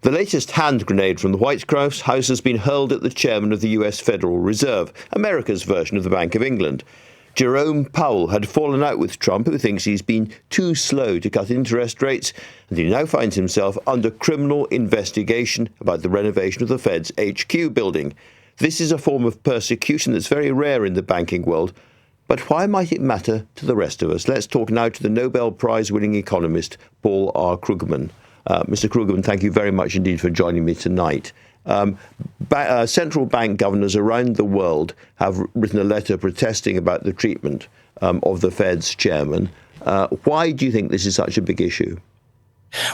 The latest hand grenade from the White House has been hurled at the chairman of the US Federal Reserve, America's version of the Bank of England. Jerome Powell had fallen out with Trump, who thinks he's been too slow to cut interest rates, and he now finds himself under criminal investigation about the renovation of the Fed's HQ building. This is a form of persecution that's very rare in the banking world, but why might it matter to the rest of us? Let's talk now to the Nobel Prize winning economist, Paul R. Krugman. Mr. Krugman, thank you very much indeed for joining me tonight. Central bank governors around the world have written a letter protesting about the treatment of the Fed's chairman. Why do you think this is such a big issue?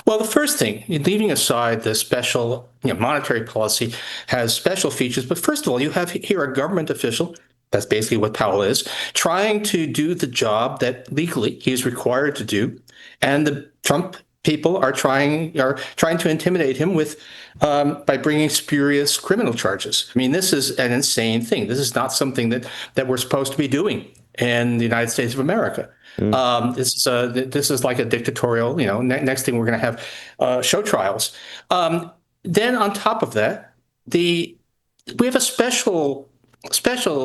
Well, the first thing, leaving aside the special monetary policy has special features, but first of all, you have here a government official, that's basically what Powell is, trying to do the job that legally he is required to do, and the Trump people are trying to intimidate him with by bringing spurious criminal charges. I mean, this is an insane thing. This is not something that we're supposed to be doing in the United States of America. This is like a dictatorial. Next thing we're going to have show trials. Then on top of that, we have a special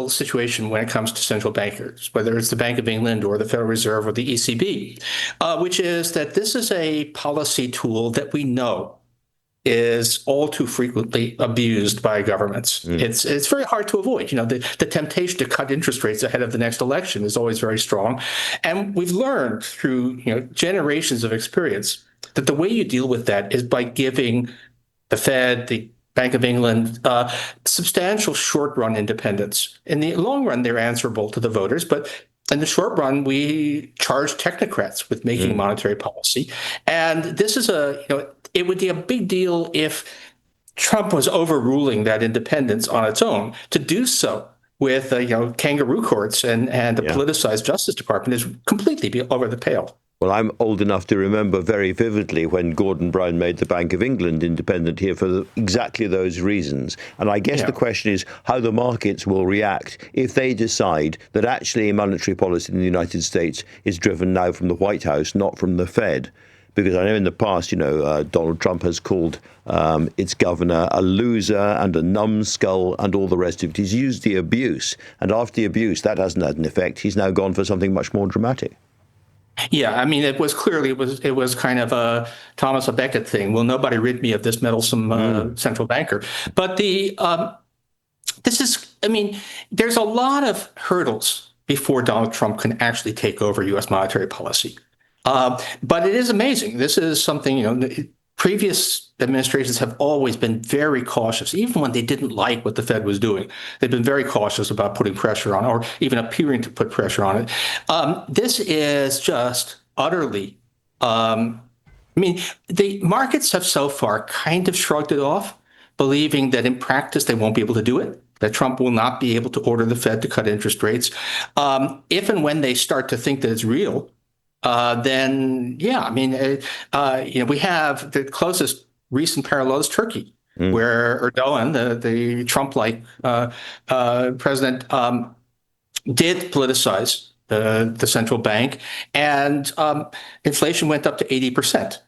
situation when it comes to central bankers, whether it's the Bank of England or the Federal Reserve or the ECB, which is that this is a policy tool that we know is all too frequently abused by governments. It's very hard to avoid. The temptation to cut interest rates ahead of the next election is always very strong. And we've learned through generations of experience that the way you deal with that is by giving the Fed, the Bank of England, substantial short-run independence. In the long run, they're answerable to the voters, but in the short run, we charge technocrats with making monetary policy. And this is it would be a big deal if Trump was overruling that independence on its own. To do so with kangaroo courts and a politicized Justice Department is completely over the pale. Well, I'm old enough to remember very vividly when Gordon Brown made the Bank of England independent here for exactly those reasons. And I guess the question is how the markets will react if they decide that actually monetary policy in the United States is driven now from the White House, not from the Fed. Because I know in the past, Donald Trump has called its governor a loser and a numbskull and all the rest of it. He's used the abuse. And after the abuse, that hasn't had an effect. He's now gone for something much more dramatic. Yeah, I mean, it was kind of a Thomas à Becket thing. Will nobody rid me of this meddlesome central banker? But there's a lot of hurdles before Donald Trump can actually take over U.S. monetary policy. But it is amazing. This is something, previous administrations have always been very cautious, even when they didn't like what the Fed was doing. They've been very cautious about putting pressure on, or even appearing to put pressure on it. This is just utterly, the markets have so far kind of shrugged it off, believing that in practice they won't be able to do it, that Trump will not be able to order the Fed to cut interest rates. If and when they start to think that it's real, then we have the closest recent parallel is Turkey, where Erdogan, the Trump-like president, did politicize the central bank, and inflation went up to 80%.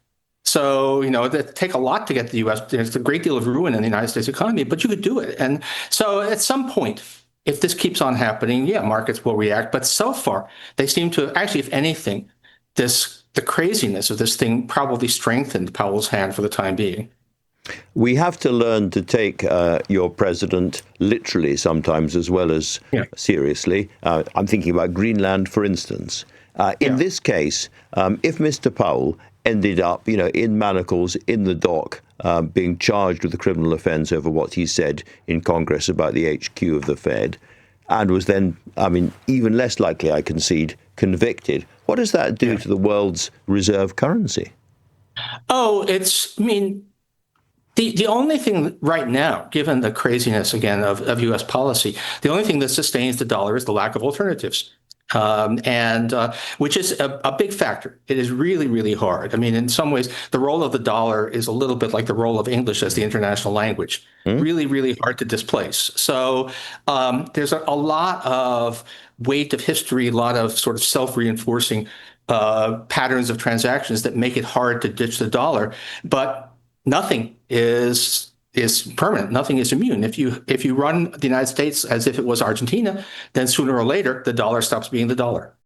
So, it take a lot to get the U.S. There's a great deal of ruin in the United States economy, but you could do it. And so at some point, if this keeps on happening, markets will react. But so far, they seem to actually, if anything, the craziness of this thing probably strengthened Powell's hand for the time being. We have to learn to take your president literally sometimes as well as seriously. I'm thinking about Greenland, for instance. In this case, if Mr. Powell ended up, in manacles in the dock, being charged with a criminal offense over what he said in Congress about the HQ of the Fed, and was then, even less likely, I concede, convicted, what does that do to the world's reserve currency? The only thing right now, given the craziness, again, of U.S. policy, the only thing that sustains the dollar is the lack of alternatives, which is a big factor. It is really, really hard. In some ways, the role of the dollar is a little bit like the role of English as the international language. Really, really hard to displace. So there's a lot of weight of history, a lot of sort of self-reinforcing patterns of transactions that make it hard to ditch the dollar. But nothing is permanent. Nothing is immune. If you run the United States as if it was Argentina, then sooner or later the dollar stops being the dollar.